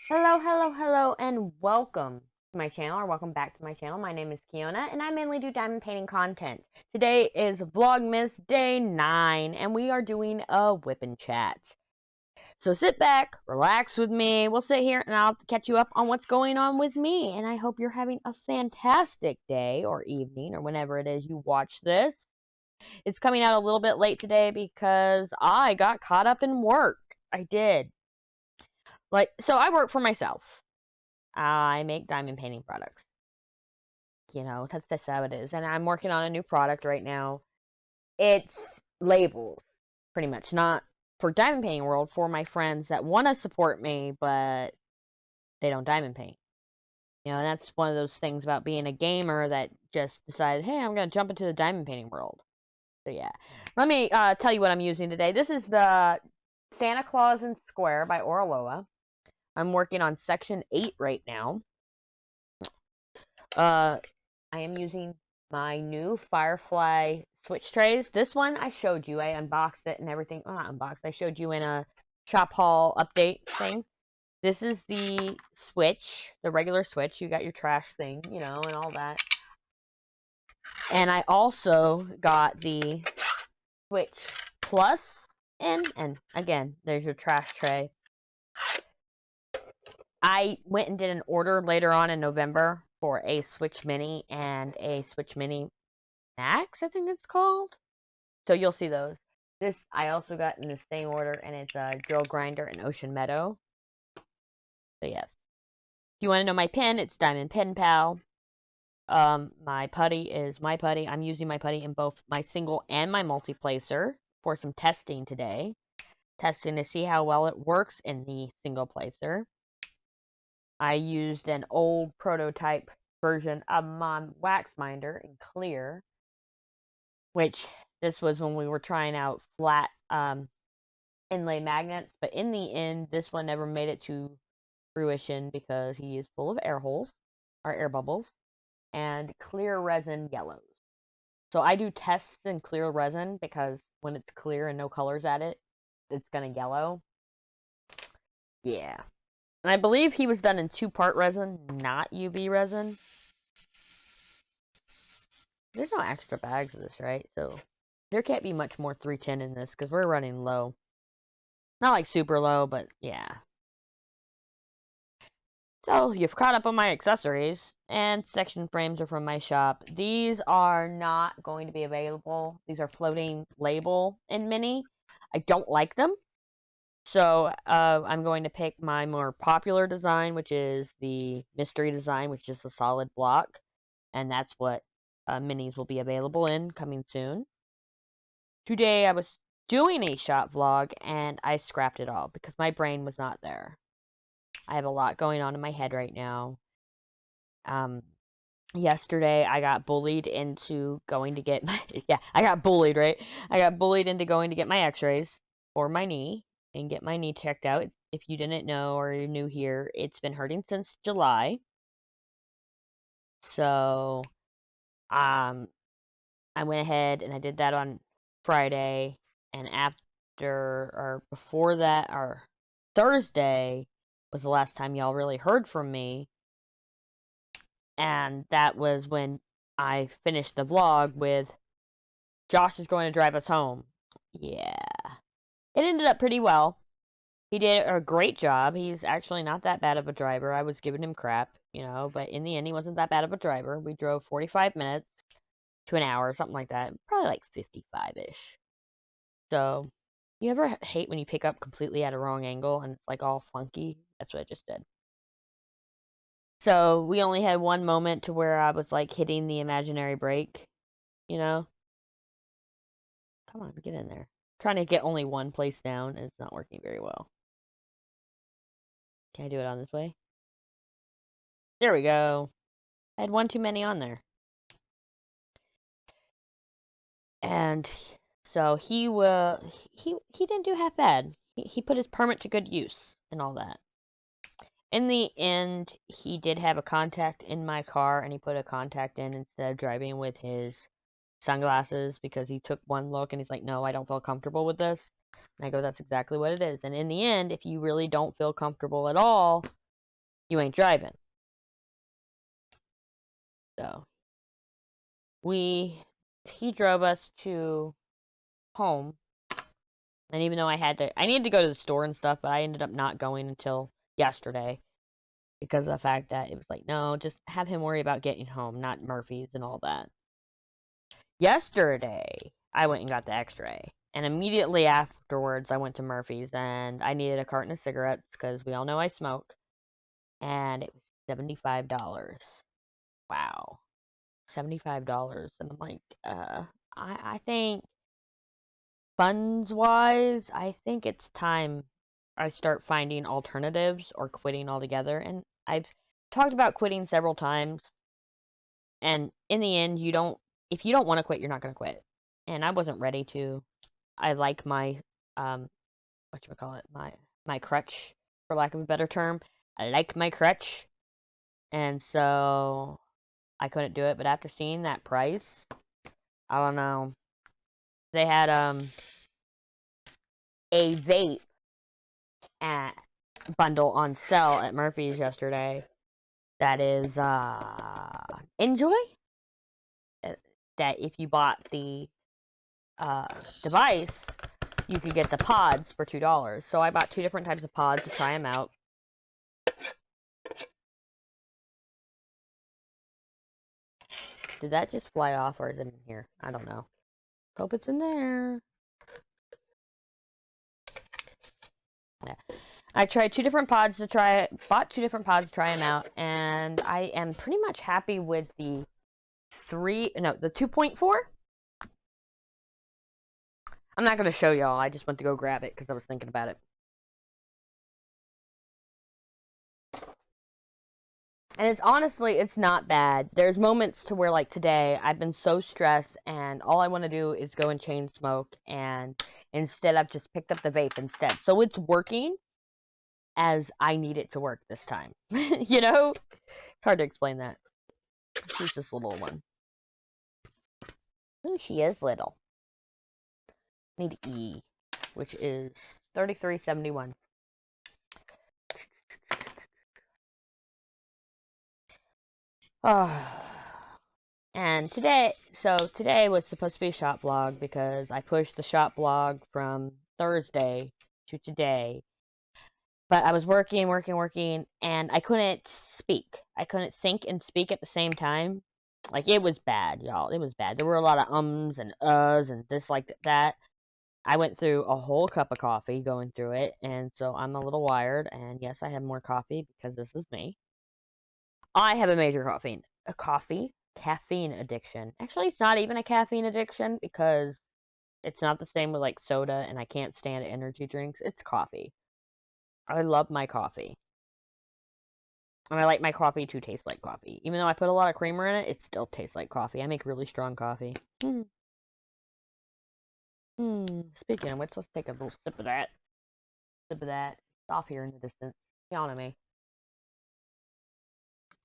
Hello, hello, hello, and welcome to my channel, or welcome back to my channel. My name is Keona, and I mainly do diamond painting content. Today is Vlogmas Day 9, and we are doing a WIP Chat. So sit back, relax with me, we'll sit here, and I'll catch you up on what's going on with me. And I hope you're having a fantastic day, or evening, or whenever it is you watch this. It's coming out a little bit late today because I got caught up in work. I did. So I work for myself. I make diamond painting products. That's how it is. And I'm working on a new product right now. It's labels, pretty much. Not for diamond painting world, for my friends that want to support me, but they don't diamond paint. And that's one of those things about being a gamer that just decided, hey, I'm going to jump into the diamond painting world. So yeah. Let me tell you what I'm using today. This is the Santa Claus in Square by Oraloa. I'm working on section 8 right now. I am using my new Firefly switch trays. This one I showed you. I unboxed it and everything. Oh, not unboxed. I showed you in a shop haul update thing. This is the switch, the regular switch. You got your trash thing, and all that. And I also got the switch plus in, and again, there's your trash tray. I went and did an order later on in November for a Switch Mini and a Switch Mini Max, I think it's called. So you'll see those. This I also got in the same order, and it's a drill grinder and Ocean Meadow. So yes. If you want to know my pen, it's Diamond Pen Pal. My putty is my putty. I'm using my putty in both my single and my multi-placer for some testing today. Testing to see how well it works in the single placer. I used an old prototype version of my wax minder in clear, which this was when we were trying out flat inlay magnets, but in the end, this one never made it to fruition because he is full of air holes, or air bubbles, and clear resin yellows. So I do tests in clear resin because when it's clear and no colors at it, it's gonna yellow. Yeah. And I believe he was done in 2-part resin, not UV resin. There's no extra bags of this, right? So there can't be much more 310 in this because we're running low. Not like super low, but yeah. So you've caught up on my accessories, and section frames are from my shop. These are not going to be available. These are floating label in mini. I don't like them. So I'm going to pick my more popular design, which is the mystery design, which is a solid block. And that's what minis will be available in coming soon. Today I was doing a shop vlog, and I scrapped it all because my brain was not there. I have a lot going on in my head right now. Yesterday I got bullied into going to get my I got bullied, right? I got bullied into going to get my x-rays for my knee and get my knee checked out. If you didn't know or you're new here, it's been hurting since July. So I went ahead and I did that on Friday, and before that, or Thursday was the last time y'all really heard from me. And that was when I finished the vlog with Josh is going to drive us home. Yeah. It ended up pretty well. He did a great job. He's actually not that bad of a driver. I was giving him crap, but in the end, he wasn't that bad of a driver. We drove 45 minutes to an hour, something like that. Probably like 55-ish. So, you ever hate when you pick up completely at a wrong angle and it's like all funky? That's what I just did. So, we only had one moment to where I was like hitting the imaginary brake, Come on, get in there. Trying to get only one place down and it's not working very well. Can I do it on this way? There we go. I had one too many on there. And so he didn't do half bad. He put his permit to good use and all that. In the end, he did have a contact in my car, and he put a contact in instead of driving with his sunglasses because he took one look and he's like, no, I don't feel comfortable with this. And I go, that's exactly what it is. And in the end, if you really don't feel comfortable at all, you ain't driving. So he drove us to home, and even though I needed to go to the store and stuff, but I ended up not going until yesterday because of the fact that it was like, no, just have him worry about getting home, not Murphy's and all that. Yesterday, I went and got the X-ray, and immediately afterwards, I went to Murphy's, and I needed a carton of cigarettes because we all know I smoke, and it was $75. Wow, $75, and I'm like, I think funds-wise, I think it's time I start finding alternatives or quitting altogether, and I've talked about quitting several times, and in the end, if you don't want to quit, you're not going to quit. And I wasn't ready to. I like my, whatchamacallit, my crutch, for lack of a better term. I like my crutch. And so, I couldn't do it. But after seeing that price, I don't know. They had, a vape bundle on sale at Murphy's yesterday. That is, Enjoy. That if you bought the device, you could get the pods for $2. So I bought 2 different types of pods to try them out. Did that just fly off, or is it in here? I don't know. Hope it's in there. Yeah. I tried 2 different pods to try. Bought 2 different pods to try them out, and I am pretty much happy with the 2.4. I'm not going to show y'all. I just went to go grab it because I was thinking about it. And it's not bad. There's moments to where, like today, I've been so stressed, and all I want to do is go and chain smoke, and instead I've just picked up the vape instead. So it's working as I need it to work this time. You know? It's hard to explain that. She's this little one. Ooh, she is little. Need E, which is 33.71. And today was supposed to be a shop vlog because I pushed the shop vlog from Thursday to today. But I was working, and I couldn't speak. I couldn't think and speak at the same time. Like, it was bad, y'all. It was bad. There were a lot of ums and uhs and this, like, that. I went through a whole cup of coffee going through it, and so I'm a little wired, and yes, I have more coffee because this is me. I have a major caffeine addiction. Actually, it's not even a caffeine addiction because it's not the same with, like, soda, and I can't stand energy drinks. It's coffee. I love my coffee. And I like my coffee to taste like coffee. Even though I put a lot of creamer in it, it still tastes like coffee. I make really strong coffee. Speaking of which, let's take a little sip of that. It's off here in the distance. Yawn at me.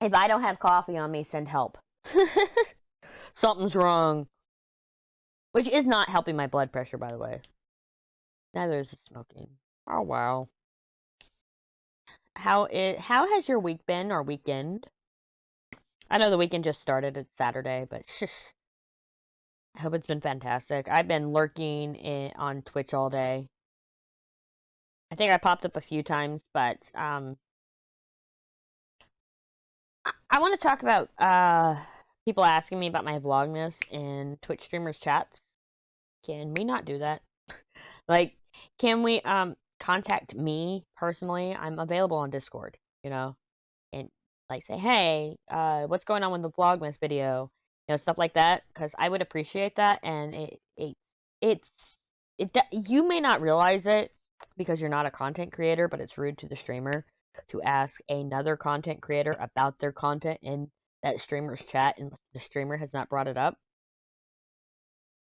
If I don't have coffee on me, send help. Something's wrong. Which is not helping my blood pressure, by the way. Neither is smoking. Oh, wow. How has your week been, or weekend? I know the weekend just started. It's Saturday, but shush. I hope it's been fantastic. I've been lurking on Twitch all day. I think I popped up a few times, but I want to talk about people asking me about my Vlogmas in Twitch streamers chats. Can we not do that? Like, can we contact me personally? I'm available on Discord, you know, and like say, hey, what's going on with the Vlogmas video? You know, stuff like that, because I would appreciate that. And you may not realize it because you're not a content creator, but it's rude to the streamer to ask another content creator about their content in that streamer's chat, and the streamer has not brought it up.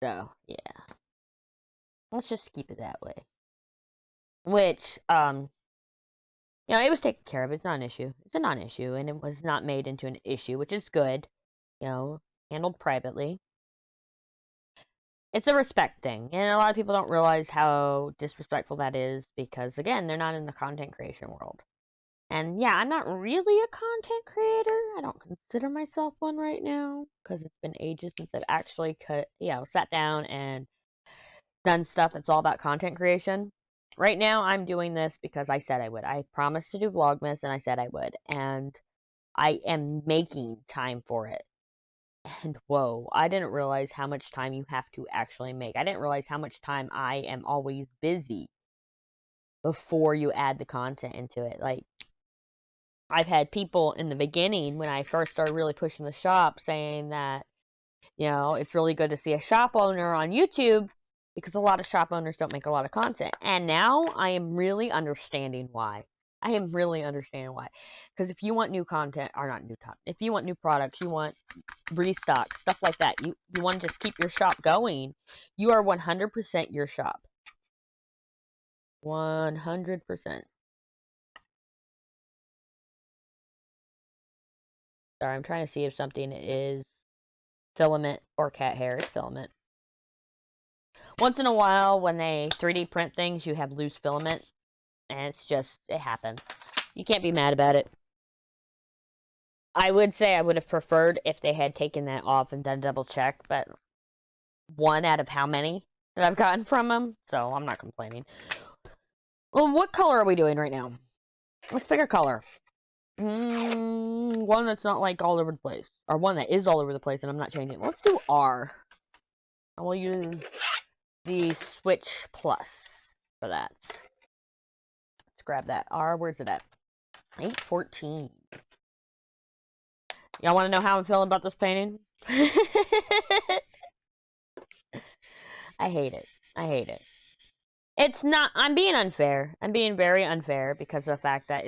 So yeah, let's just keep it that way. Which you know, it was taken care of. It's not an issue. It's a non-issue, and it was not made into an issue, which is good. You know, handled privately. It's a respect thing, and a lot of people don't realize how disrespectful that is because, again, they're not in the content creation world. And yeah, I'm not really a content creator. I don't consider myself one right now because it's been ages since I've actually sat down and done stuff that's all about content creation. Right now, I'm doing this because I said I would. I promised to do Vlogmas and I said I would. And I am making time for it. And whoa, I didn't realize how much time you have to actually make. I didn't realize how much time I am always busy before you add the content into it. Like, I've had people in the beginning when I first started really pushing the shop saying that, it's really good to see a shop owner on YouTube because a lot of shop owners don't make a lot of content. And now I am really understanding why. I am really understanding why. Because if you want new content, or not new content, if you want new products, you want restock, stuff like that, you want to just keep your shop going, you are 100% your shop. 100%. Sorry, I'm trying to see if something is filament or cat hair. It's filament. Once in a while, when they 3D print things, you have loose filament, and it happens. You can't be mad about it. I would say I would have preferred if they had taken that off and done a double check, but one out of how many that I've gotten from them, so I'm not complaining. Well, what color are we doing right now? Let's pick a color. One that's not like all over the place, or one that is all over the place and I'm not changing. Let's do R. I will use the Switch Plus for that. Let's grab that. R, where's it at? 814. Y'all want to know how I'm feeling about this painting? I hate it. I hate it. It's not, I'm being unfair. I'm being very unfair because of the fact that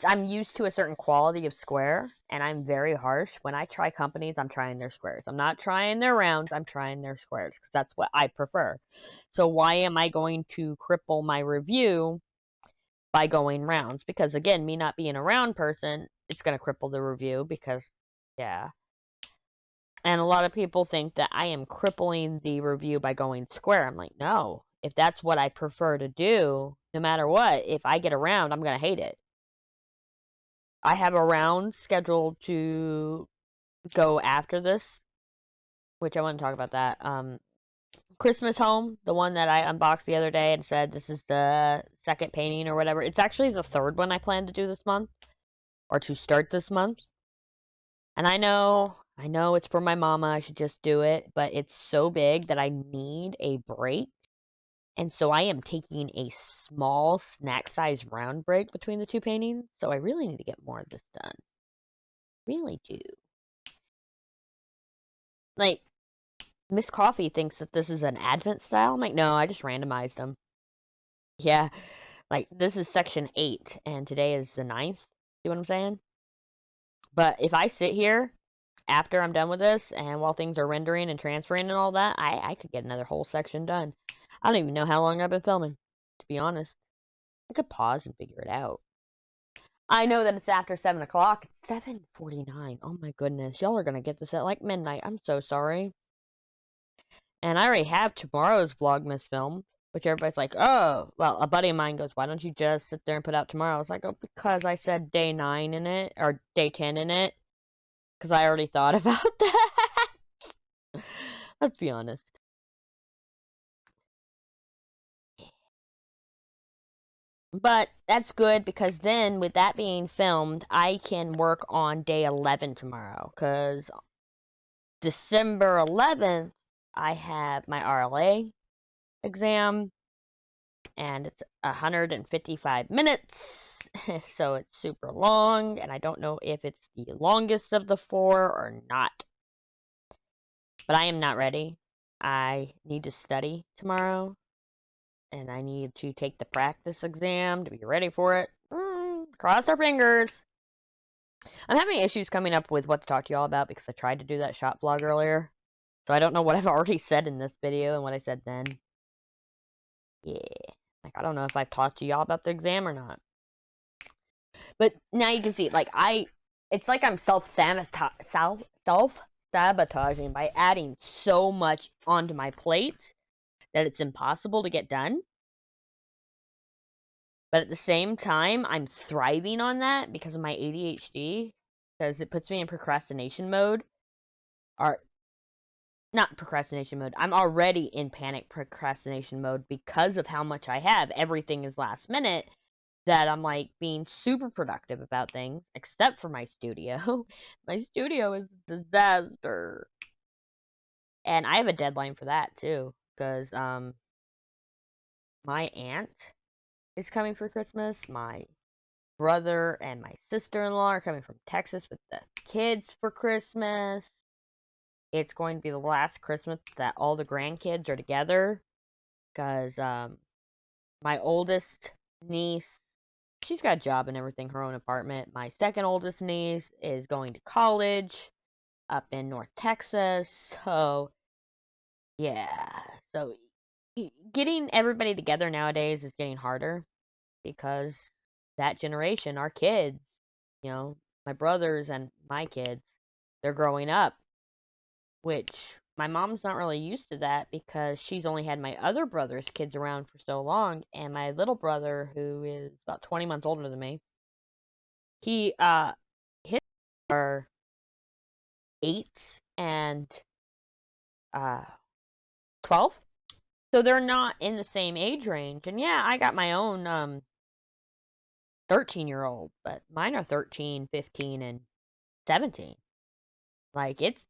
I'm used to a certain quality of square, and I'm very harsh. When I try companies, I'm trying their squares. I'm not trying their rounds, I'm trying their squares, because that's what I prefer. So why am I going to cripple my review by going rounds? Because again, me not being a round person, it's going to cripple the review because, yeah. And a lot of people think that I am crippling the review by going square. I'm like, no. If that's what I prefer to do, no matter what, if I get a round, I'm going to hate it. I have a round scheduled to go after this, which I want to talk about that. Christmas Home, the one that I unboxed the other day and said this is the second painting or whatever. It's actually the third one I plan to do this month, or to start this month. And I know it's for my mama, I should just do it, but it's so big that I need a break. And so I am taking a small snack-sized round break between the two paintings. So I really need to get more of this done. Really do. Like, Miss Coffee thinks that this is an Advent style. I'm like, no, I just randomized them. Yeah, like, this is section 8, and today is the 9th. See what I'm saying? But if I sit here after I'm done with this, and while things are rendering and transferring and all that, I could get another whole section done. I don't even know how long I've been filming, to be honest. I could pause and figure it out. I know that it's after 7 o'clock. It's 7:49. Oh my goodness. Y'all are going to get this at like midnight. I'm so sorry. And I already have tomorrow's Vlogmas film, which everybody's like, oh, well, a buddy of mine goes, why don't you just sit there and put out tomorrow? I was like, oh, because I said day 9 in it, or day 10 in it, because I already thought about that. Let's be honest. But that's good because then, with that being filmed, I can work on day 11 tomorrow. Because December 11th, I have my RLA exam, and it's 155 minutes, so it's super long, and I don't know if it's the longest of the 4 or not. But I am not ready. I need to study tomorrow. And I need to take the practice exam to be ready for it. Cross our fingers. I'm having issues coming up with what to talk to y'all about because I tried to do that shop vlog earlier. So I don't know what I've already said in this video and what I said then. Yeah. Like, I don't know if I've talked to y'all about the exam or not. But now you can see, like, it's like I'm self-sabotaging by adding so much onto my plate that it's impossible to get done. But at the same time, I'm thriving on that because of my ADHD, because it puts me in procrastination mode. Or, not procrastination mode. I'm already in panic procrastination mode because of how much I have. Everything is last minute, that I'm like being super productive about things, except for my studio. My studio is a disaster. And I have a deadline for that too, because my aunt is coming for Christmas. My brother and my sister-in-law are coming from Texas with the kids for Christmas. It's going to be the last Christmas that all the grandkids are together, because my oldest niece, she's got a job and everything, her own apartment. My second oldest niece is going to college up in North Texas. So, yeah. So, getting everybody together nowadays is getting harder, because that generation, our kids, my brothers and my kids, they're growing up, which my mom's not really used to that, because she's only had my other brother's kids around for so long, and my little brother, who is about 20 months older than me, his are 8 and 12, so they're not in the same age range. And yeah, I got my own 13-year-old, but mine are 13, 15, and 17. Like, it's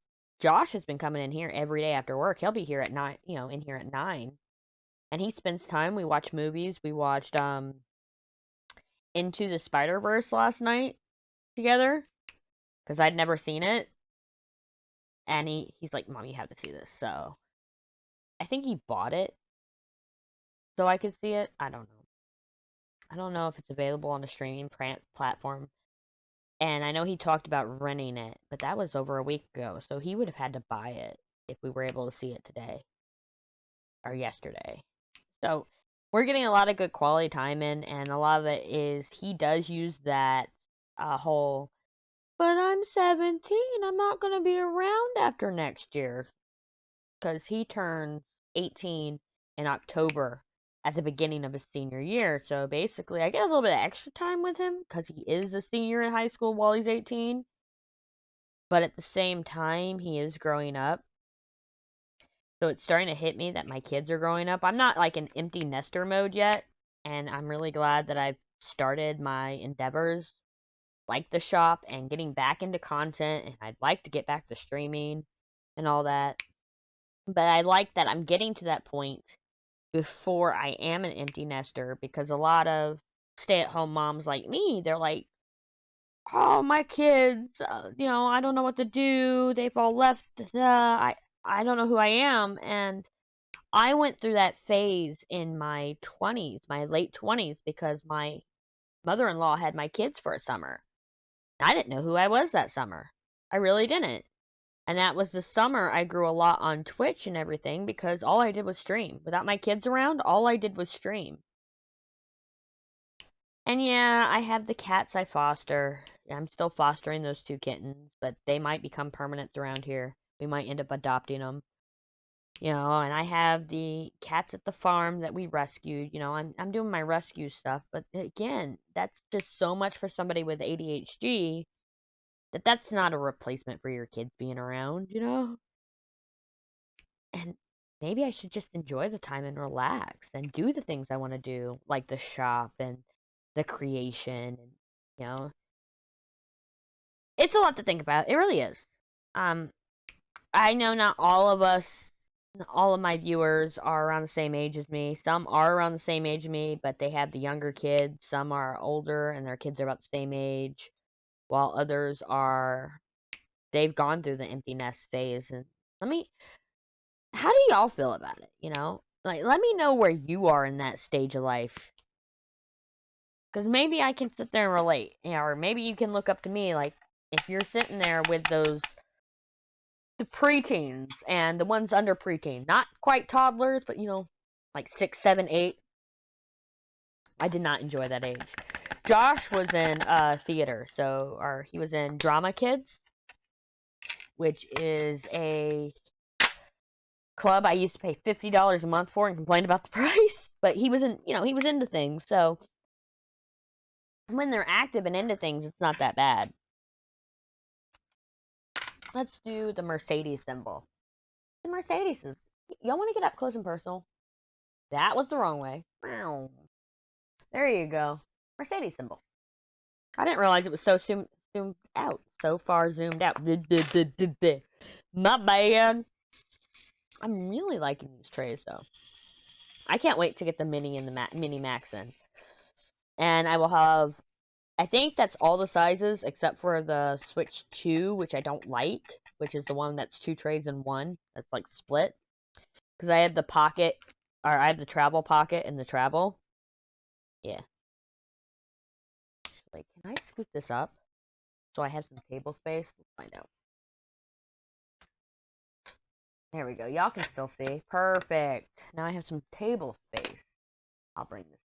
Josh has been coming in here every day after work. He'll be here at 9, in here at 9. And he spends time. We watch movies. We watched Into the Spider-Verse last night together, because I'd never seen it. And he's like, "Mom, you have to see this." So I think he bought it so I could see it. I don't know. I don't know if it's available on a streaming platform. And I know he talked about renting it, but that was over a week ago. So he would have had to buy it if we were able to see it today or yesterday. So we're getting a lot of good quality time in, and a lot of it is he does use that whole, "But I'm 17, I'm not going to be around after next year," because he turns 18 in October at the beginning of his senior year. So basically, I get a little bit of extra time with him because he is a senior in high school while he's 18. But at the same time, he is growing up. So it's starting to hit me that my kids are growing up. I'm not like in empty nester mode yet, and I'm really glad that I've started my endeavors like the shop and getting back into content, and I'd like to get back to streaming and all that. But I like that I'm getting to that point before I am an empty nester, because a lot of stay-at-home moms like me, they're like, "Oh, my kids, I don't know what to do. They've all left. I don't know who I am." And I went through that phase in my 20s, my late 20s, because my mother-in-law had my kids for a summer. I didn't know who I was that summer. I really didn't. And that was the summer I grew a lot on Twitch and everything, because all I did was stream. Without my kids around, all I did was stream. And yeah, I have the cats I foster. I'm still fostering those 2 kittens, but they might become permanents around here. We might end up adopting them. And I have the cats at the farm that we rescued. I'm doing my rescue stuff, but again, that's just so much for somebody with ADHD, that's not a replacement for your kids being around. And maybe I should just enjoy the time and relax and do the things I want to do, like the shop and the creation, and it's a lot to think about. It really is. I know not all of us, all of my viewers are around the same age as me. Some are around the same age as me, but they have the younger kids. Some are older and their kids are about the same age, while others they've gone through the empty nest phase. And how do y'all feel about it? Like, let me know where you are in that stage of life, because maybe I can sit there and relate, or maybe you can look up to me, like, if you're sitting there with the preteens and the ones under preteen, not quite toddlers, but like 6, 7, 8. I did not enjoy that age. Josh was in theater, or he was in Drama Kids, which is a club I used to pay $50 a month for and complain about the price. But he was he was into things. So when they're active and into things, it's not that bad. Let's do the Mercedes symbol. The Mercedes is. Y'all want to get up close and personal? That was the wrong way. There you go. Mercedes symbol. I didn't realize it was so zoomed out. So far zoomed out. My bad. I'm really liking these trays, though. I can't wait to get the mini and the mini max in. And I will have... I think that's all the sizes except for the Switch 2, which I don't like, which is the one that's 2 trays in one. That's like split. Because I have the pocket, or I have the travel pocket and the travel. Yeah. Wait, can I scoot this up so I have some table space? Let's find out. There we go. Y'all can still see. Perfect. Now I have some table space. I'll bring this.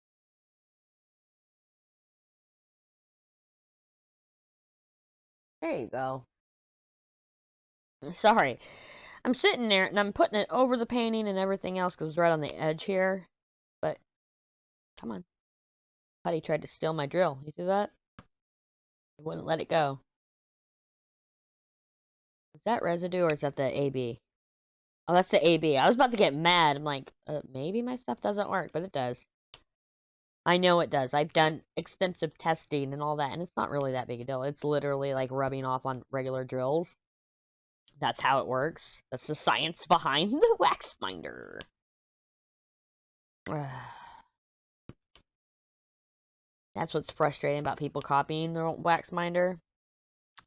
There you go. Sorry. I'm sitting there and I'm putting it over the painting and everything else because it's right on the edge here. But, come on. Putty tried to steal my drill. You see that? I wouldn't let it go. Is that residue or is that the AB? Oh, that's the AB. I was about to get mad. I'm like, maybe my stuff doesn't work, but it does. I know it does. I've done extensive testing and all that, and it's not really that big a deal. It's literally like rubbing off on regular drills. That's how it works. That's the science behind the wax binder. That's what's frustrating about people copying their own wax binder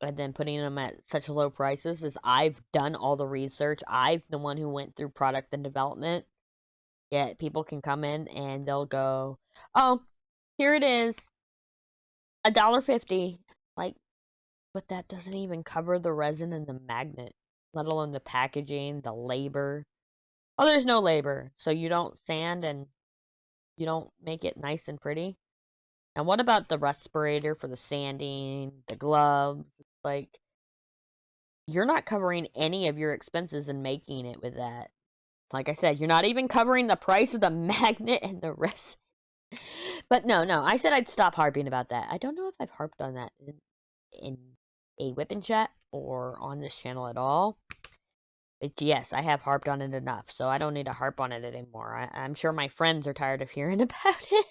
and then putting them at such low prices is I've done all the research. I'm the one who went through product and development. Yet people can come in and they'll go, oh, here it is, $1.50. Like, but that doesn't even cover the resin and the magnet, let alone the packaging, the labor. Oh, there's no labor, so you don't sand and you don't make it nice and pretty. And what about the respirator for the sanding, the gloves? Like, you're not covering any of your expenses in making it with that. Like I said, you're not even covering the price of the magnet and the rest. But no, I said I'd stop harping about that. I don't know if I've harped on that in a WIP Chat or on this channel at all. But yes, I have harped on it enough, so I don't need to harp on it anymore. I'm sure my friends are tired of hearing about it.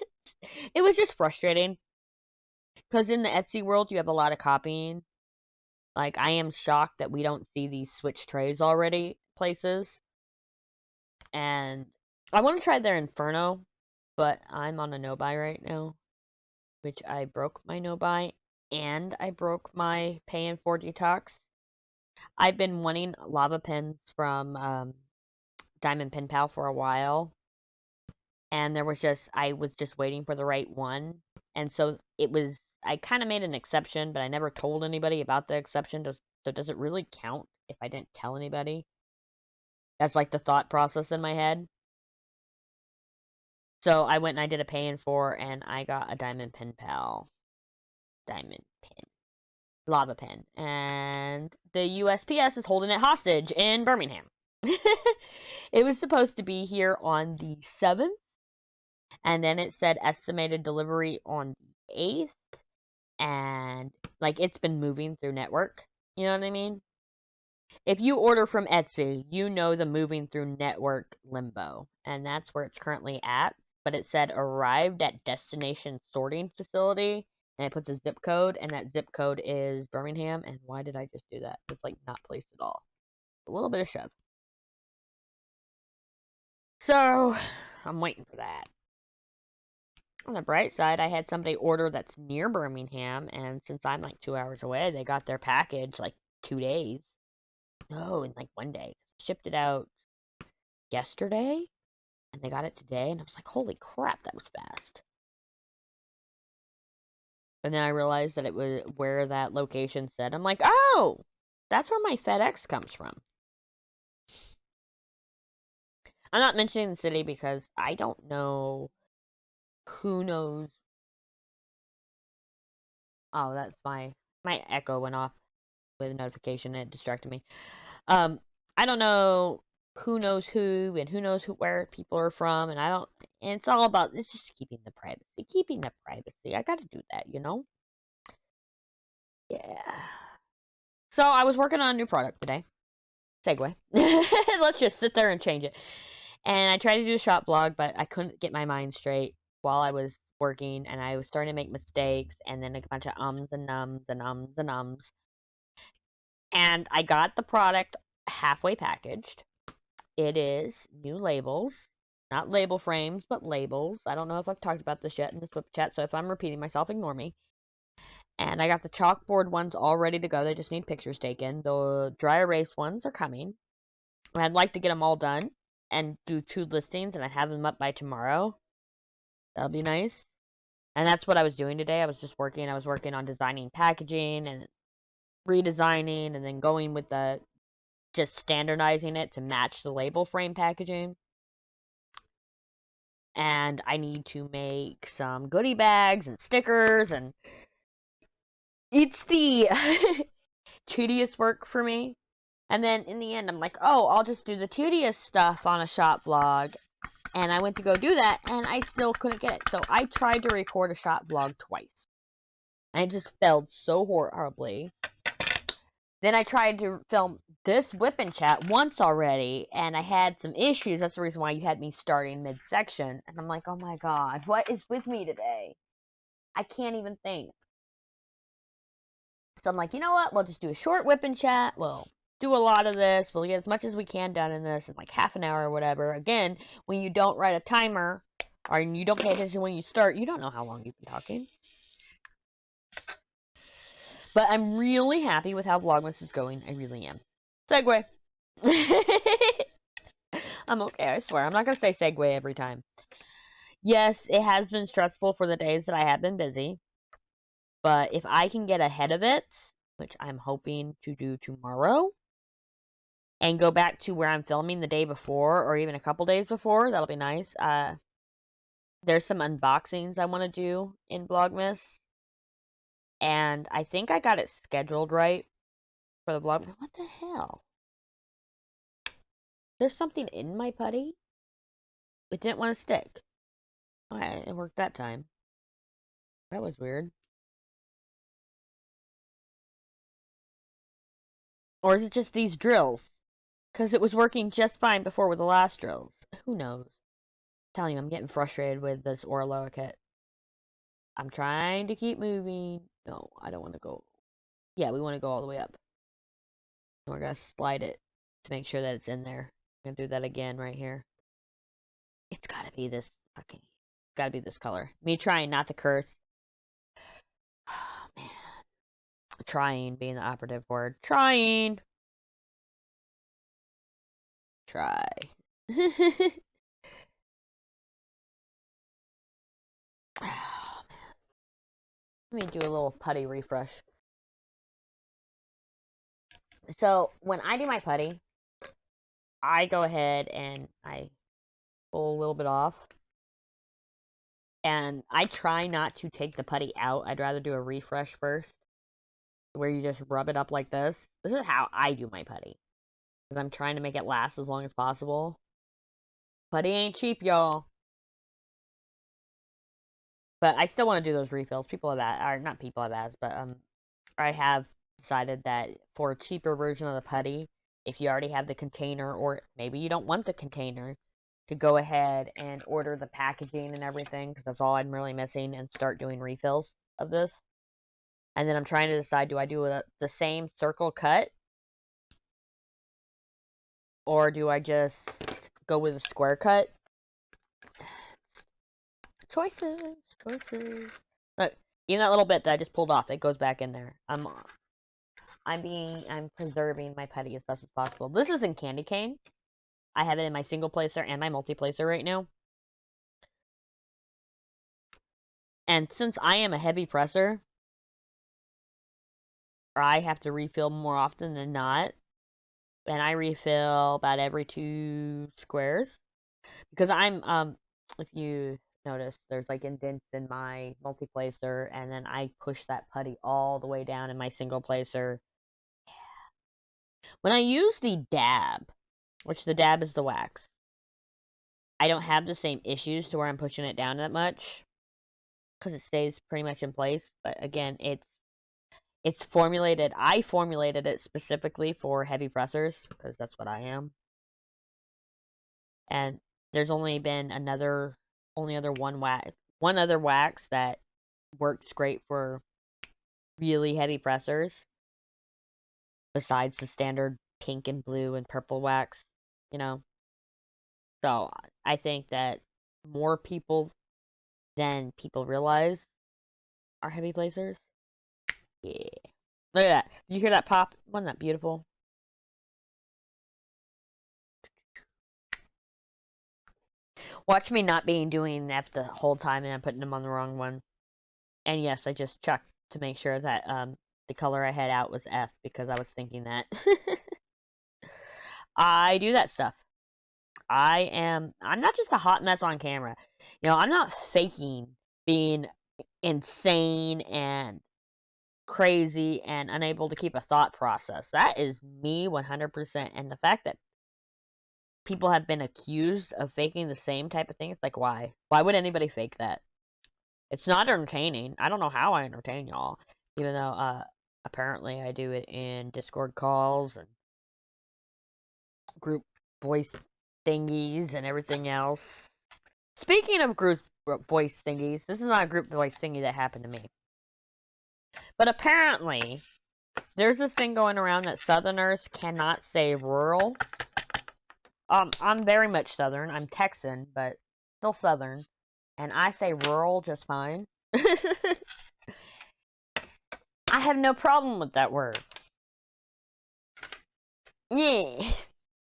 It was just frustrating. Because in the Etsy world, you have a lot of copying. Like, I am shocked that we don't see these Switch trays already places. And I want to try their Inferno, but I'm on a no-buy right now. Which I broke my no-buy, and I broke my pay-in for detox. I've been wanting lava pens from Diamond Pen Pal for a while. And I was just waiting for the right one. And so I kind of made an exception, but I never told anybody about the exception. So does it really count if I didn't tell anybody? That's like the thought process in my head. So I went and I did a pay-in for, and I got a Diamond Pen Pal. Diamond Pen. Lava pen. And the USPS is holding it hostage in Birmingham. It was supposed to be here on the 7th. And then it said estimated delivery on the 8th. And, like, it's been moving through network. You know what I mean? If you order from Etsy, you know the moving through network limbo. And that's where it's currently at. But it said arrived at destination sorting facility. And it puts a zip code. And that zip code is Birmingham. And why did I just do that? It's, like, not placed at all. A little bit of shove. So, I'm waiting for that. On the bright side, I had somebody order that's near Birmingham, and since I'm like 2 hours away, they got their package like 2 days. No, in like 1 day. Shipped it out yesterday, and they got it today, and I was like, holy crap, that was fast. And then I realized that it was where that location said. I'm like, oh, that's where my FedEx comes from. I'm not mentioning the city because I don't know who knows. Oh, that's my echo went off with a notification. It distracted me. I don't know who knows who and who knows where people are from, and I don't. And it's all about, it's just keeping the privacy. Keeping the privacy. I gotta do that, you know? Yeah. So I was working on a new product today. Segue. Let's just sit there and change it. And I tried to do a shop vlog, but I couldn't get my mind straight while I was working, and I was starting to make mistakes, and then a bunch of ums and nums and ums and ums. And I got the product halfway packaged. It is new labels. Not label frames, but labels. I don't know if I've talked about this yet in this WIP chat, so if I'm repeating myself, ignore me. And I got the chalkboard ones all ready to go. They just need pictures taken. The dry erase ones are coming. I'd like to get them all done and do 2 listings, and I'd have them up by tomorrow. That'll be nice. And that's what I was doing today. I was just working. I was working on designing packaging and redesigning, and then going with the just standardizing it to match the label frame packaging. And I need to make some goodie bags and stickers, and it's the tedious work for me. And then in the end, I'm like, oh, I'll just do the tedious stuff on a shop vlog. And I went to go do that, and I still couldn't get it. So I tried to record a shop vlog twice. And it just failed so horribly. Then I tried to film this WIP Chat once already, and I had some issues. That's the reason why you had me starting mid-section. And I'm like, oh my god, what is with me today? I can't even think. So I'm like, you know what? We'll just do a short WIP Chat. We'll do a lot of this. We'll get as much as we can done in this in like half an hour or whatever. Again, when you don't write a timer, or you don't pay attention when you start, you don't know how long you've been talking. But I'm really happy with how Vlogmas is going. I really am. Segue. I'm okay, I swear. I'm not going to say segue every time. Yes, it has been stressful for the days that I have been busy. But if I can get ahead of it, which I'm hoping to do tomorrow, and go back to where I'm filming the day before, or even a couple days before, that'll be nice. There's some unboxings I want to do in Vlogmas. And I think I got it scheduled right for the vlog. What the hell? There's something in my putty? It didn't want to stick. Okay, it worked that time. That was weird. Or is it just these drills? Because it was working just fine before with the last drills. Who knows? I'm telling you, I'm getting frustrated with this Oraloa kit. I'm trying to keep moving. No, I don't want to go. Yeah, we want to go all the way up. And we're going to slide it to make sure that it's in there. I'm going to do that again right here. It's got to be this fucking... It's got to be this color. Me trying not to curse. Oh, man. Trying being the operative word. Trying. Try. Oh, man. Let me do a little putty refresh. So, when I do my putty, I go ahead and I pull a little bit off. And I try not to take the putty out. I'd rather do a refresh first, where you just rub it up like this. This is how I do my putty, because I'm trying to make it last as long as possible. Putty ain't cheap, y'all. But I still want to do those refills. People have asked, or not people have asked, but I have decided that for a cheaper version of the putty, if you already have the container, or maybe you don't want the container, to go ahead and order the packaging and everything, because that's all I'm really missing, and start doing refills of this. And then I'm trying to decide, do I do the same circle cut, or do I just go with a square cut? Choices. Look, even that little bit that I just pulled off, it goes back in there. I'm preserving my putty as best as possible. This is in candy cane. I have it in my single placer and my multi-placer right now. And since I am a heavy presser, I have to refill more often than not. And I refill about every 2 squares. Because I'm, if you notice, there's like indents in my multi-placer, and then I push that putty all the way down in my single placer. When I use the dab, which the dab is the wax, I don't have the same issues to where I'm pushing it down that much because it stays pretty much in place. But again, it's formulated. I formulated it specifically for heavy pressers because that's what I am. And there's only been only other one other wax that works great for really heavy pressers besides the standard pink and blue and purple wax, you know. So I think that more people than people realize are heavy placers. Yeah. Look at that. Did you hear that pop? Wasn't that beautiful? Watch me not being doing F the whole time and I'm putting them on the wrong one. And yes, I just checked to make sure that the color I had out was F because I was thinking that. I do that stuff. I'm not just a hot mess on camera. You know, I'm not faking being insane and crazy and unable to keep a thought process. That is me 100%. And the fact that people have been accused of faking the same type of thing, it's like, why? Why would anybody fake that? It's not entertaining. I don't know how I entertain y'all, even though apparently I do it in Discord calls and group voice thingies and everything else. Speaking of group voice thingies, this is not a group voice thingy that happened to me. But apparently, there's this thing going around that Southerners cannot say rural. I'm very much Southern. I'm Texan, but still Southern. And I say rural just fine. I have no problem with that word. Yeah.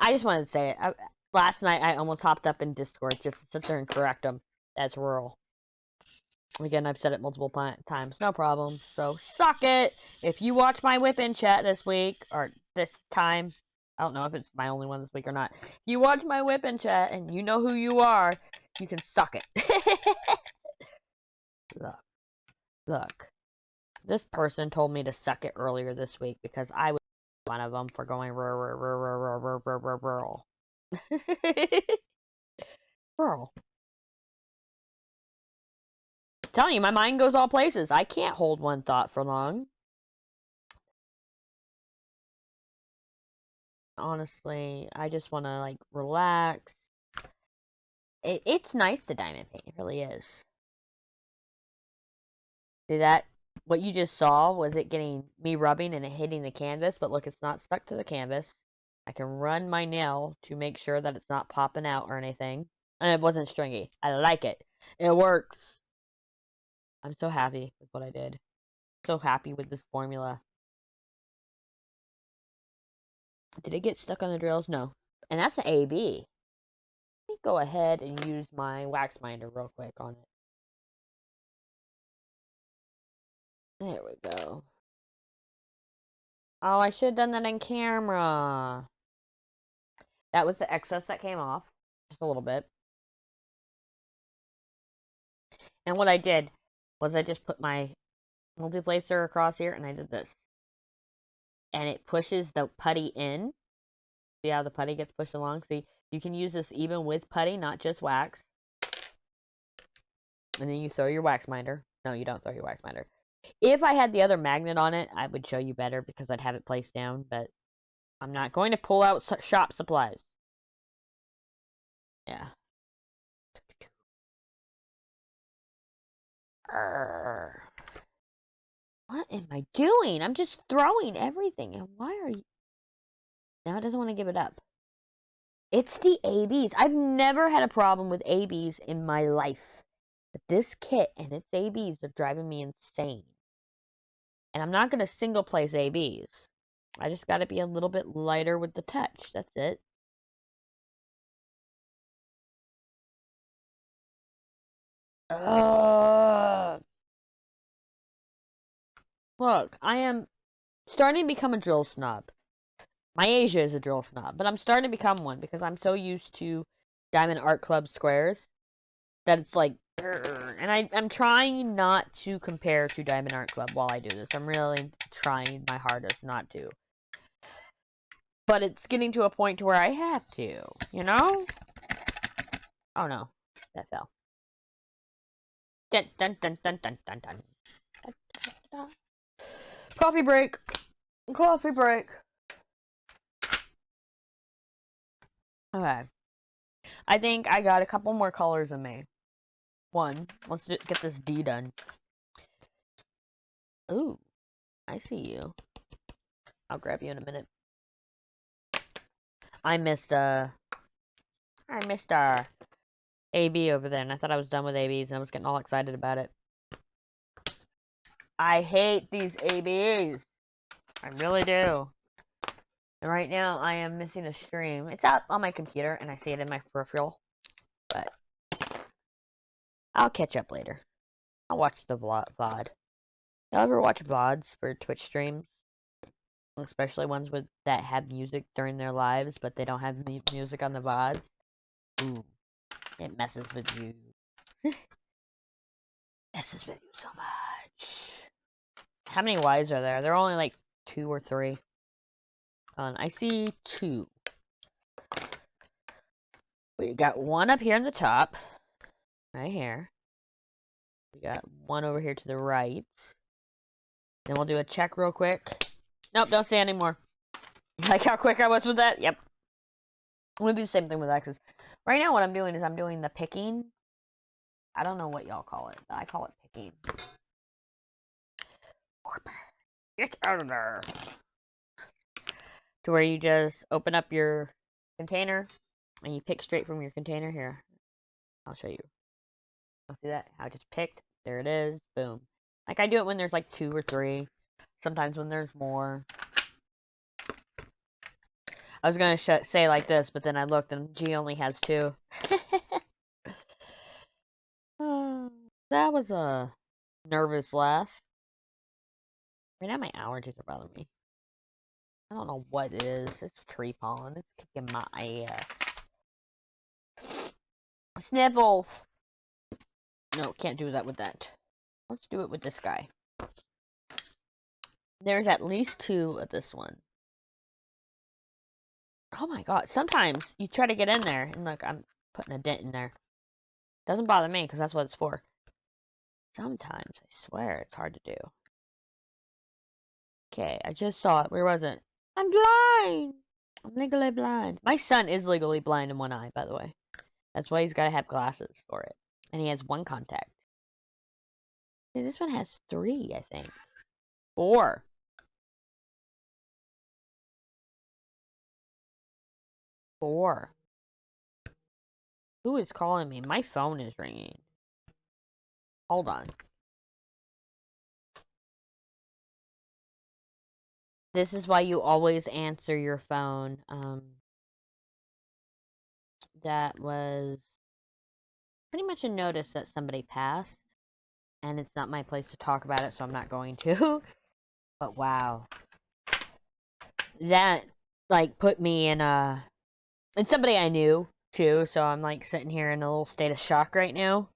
I just wanted to say it. Last night, I almost hopped up in Discord just to sit there and correct them. That's rural. Again, I've said it multiple times. No problem. So, suck it! If you watch my WIP Chat this week, or this time, I don't know if it's my only one this week or not. If you watch my WIP Chat and you know who you are, you can suck it. Look. This person told me to suck it earlier this week because I was one of them for going rural. Rural. I'm telling you, my mind goes all places. I can't hold one thought for long. Honestly, I just want to, like, relax. It's nice to diamond paint. It really is. See that? What you just saw was it getting me rubbing and it hitting the canvas, but look, it's not stuck to the canvas. I can run my nail to make sure that it's not popping out or anything. And it wasn't stringy. I like it. It works. I'm so happy with what I did. So happy with this formula. Did it get stuck on the drills? No. And that's an AB. Let me go ahead and use my wax minder real quick on it. There we go. Oh, I should have done that in camera. That was the excess that came off. Just a little bit. And what I did was I just put my multi-placer across here and I did this. And it pushes the putty in. See how the putty gets pushed along? See, you can use this even with putty, not just wax. And then you throw your wax minder. No, you don't throw your wax minder. If I had the other magnet on it, I would show you better because I'd have it placed down. But I'm not going to pull out shop supplies. Yeah. What am I doing? I'm just throwing everything. And why are you... Now it doesn't want to give it up. It's the ABs. I've never had a problem with ABs in my life. But this kit and its ABs are driving me insane. And I'm not going to single place ABs. I just got to be a little bit lighter with the touch. That's it. Look, I am starting to become a drill snob. My Asia is a drill snob, but I'm starting to become one because I'm so used to Diamond Art Club squares that it's like, and I'm trying not to compare to Diamond Art Club while I do this. I'm really trying my hardest not to. But it's getting to a point to where I have to, you know? Oh no, that fell. Dun dun dun dun dun dun dun. Dun, dun, dun. Coffee break. Coffee break. Okay. I think I got a couple more colors in me. One. Let's get this D done. Ooh. I see you. I'll grab you in a minute. I missed AB over there, and I thought I was done with ABs, and I was getting all excited about it. I hate these ABs. I really do. And right now, I am missing a stream. It's up on my computer, and I see it in my peripheral. But I'll catch up later. I'll watch the VOD. Y'all ever watch VODs for Twitch streams? Especially ones that have music during their lives, but they don't have music on the VODs. Ooh, it messes with you. Messes with you so much. How many Ys are there? There are only like 2 or 3. I see 2. We got 1 up here on the top. Right here. We got 1 over here to the right. Then we'll do a check real quick. Nope, don't say anymore. Like how quick I was with that? Yep. I'm gonna do the same thing with X's. Right now what I'm doing is I'm doing the picking. I don't know what y'all call it, but I call it picking. Get out of there. To where you just open up your container and you pick straight from your container. Here, I'll show you. I'll see that? How I just picked. There it is. Boom. Like I do it when there's like 2 or 3. Sometimes when there's more. I was gonna say like this, but then I looked and G only has 2. That was a nervous laugh. Right now my allergies are bothering me. I don't know what it is. It's tree pollen. It's kicking my ass. Sniffles. No, can't do that with that. Let's do it with this guy. There's at least 2 of this one. Oh my god. Sometimes you try to get in there, and look, I'm putting a dent in there. Doesn't bother me, because that's what it's for. Sometimes, I swear, it's hard to do. Okay, I just saw it. Where was it? I'm blind! I'm legally blind. My son is legally blind in one eye, by the way. That's why he's got to have glasses for it. And he has 1 contact. See, this one has 3, I think. 4. 4. Who is calling me? My phone is ringing. Hold on. This is why you always answer your phone. That was pretty much a notice that somebody passed. And it's not my place to talk about it, so I'm not going to. But wow. That, like, put me in a... And somebody I knew, too, so I'm, like, sitting here in a little state of shock right now.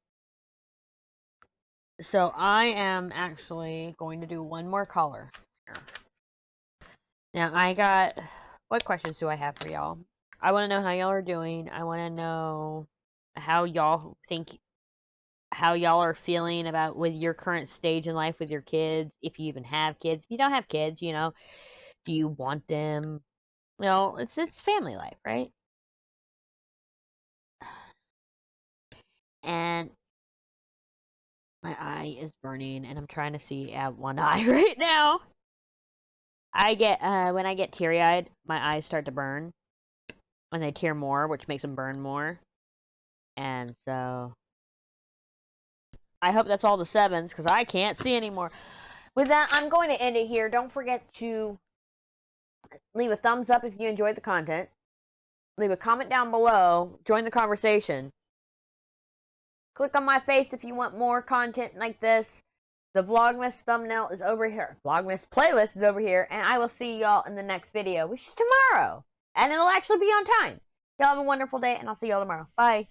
So I am actually going to do 1 more color. Now, I got... What questions do I have for y'all? I want to know how y'all are doing. I want to know how y'all think... How y'all are feeling about with your current stage in life with your kids. If you even have kids. If you don't have kids, you know, do you want them? You know, it's family life, right? And my eye is burning, and I'm trying to see out one eye right now. I get, when I get teary-eyed, my eyes start to burn. And they tear more, which makes them burn more. And so... I hope that's all the 7s, because I can't see anymore. With that, I'm going to end it here. Don't forget to leave a thumbs up if you enjoyed the content. Leave a comment down below. Join the conversation. Click on my face if you want more content like this. The Vlogmas thumbnail is over here. Vlogmas playlist is over here. And I will see y'all in the next video, which is tomorrow. And it'll actually be on time. Y'all have a wonderful day, and I'll see y'all tomorrow. Bye.